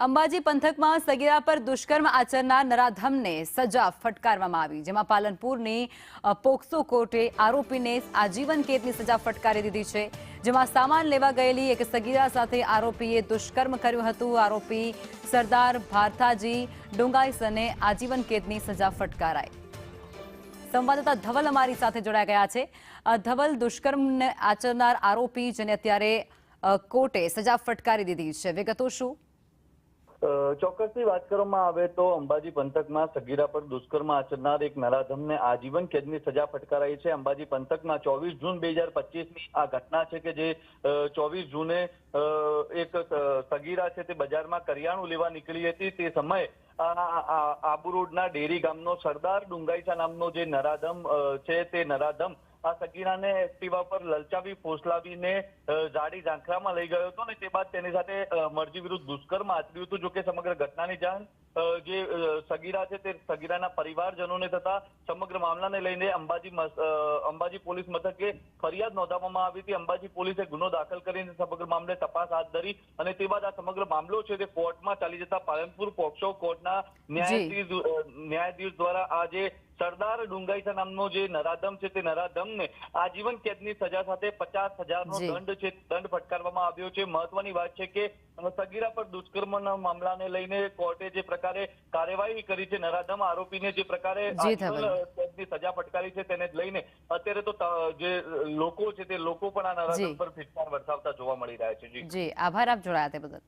અંબાજી પંથકમાં સગીરા પર દુષ્કર્મ આચરનાર નરાધમને સજા ફટકારવામાં આવી, જેમાં પાલનપુરની પોક્સો કોર્ટે આરોપીને આજીવન કેદની સજા ફટકારી દીધી છે, જેમાં સામાન લેવા ગયેલી એક સગીરા સાથે આરોપીએ દુષ્કર્મ કર્યું હતું। આરોપી સરદાર ભારતાજી ડુંગાઈસને આજીવન કેદની સજા ફટકારાઈ। સંવાદદાતા ધવલ અમારી સાથે જોડાઈ ગયા છે। ધવલ, દુષ્કર્મ આચરનાર આરોપી જેને અત્યારે કોર્ટે સજા ફટકારી દીધી છે, વિગતો શું? ચોક્કસથી વાત કરવામાં આવે તો અંબાજી પંથકમાં સગીરા પર દુષ્કર્મ આચરનાર એક નરાધમને આજીવન કેદની સજા ફટકારાઈ છે। અંબાજી પંથકમાં 24 જૂન 2025ની આ ઘટના છે કે જે 24 જૂને એક સગીરા છે તે બજારમાં કરિયાણું લેવા નીકળી હતી। તે સમયે આબુ રોડના ડેરી ગામનો સરદાર ડુંગાઈસા નામનો જે નરાધમ છે તે નરાધમ આ સગીરાને એક્ટિવા પર લલચાવી ફોસલાવીને જાડી ઝાંખરામાં લઈ ગયો હતો અને તે બાદ તેની સાથે મરજી વિરુદ્ધ દુષ્કર્મ આચર્યું હતું। જોકે સમગ્ર ઘટનાની જાણ જે સગીરા છે તે સગીરાના પરિવારજનોને થતા સમગ્ર મામલાને લઈને અંબાજી પોલીસ મથકે ફરિયાદ નોંધાવવામાં આવી હતી। અંબાજી પોલીસે ગુનો દાખલ કરીને સમગ્ર મામલે તપાસ હાથ ધરી અને તે બાદ આ સમગ્ર મામલો છે તે કોર્ટમાં ચાલી જતા પાલનપુર પોક્સો કોર્ટના ન્યાયાધીશ દ્વારા આજે સરદાર ડુંગાઈસા નામનો જે નરાધમ છે તે નરાધમને આજીવન કેદની સજા સાથે 50,000નો દંડ છે દંડ ફટકારવામાં આવ્યો છે। મહત્વની વાત છે કે સગીરા પર દુષ્કર્મના મામલાને લઈને કોર્ટે જે પ્રકારે કાર્યવાહી કરી છે, નરાધમ આરોપીને જે પ્રકારે કેદની સજા ફટકારી છે તેને લઈને અત્યારે તો જે લોકો છે તે લોકો પણ આ નરાધમ પર ફિટકાર વરસાવતા જોવા મળી રહ્યા છે। જી, આભાર આપ જોડાયા તે બદલ।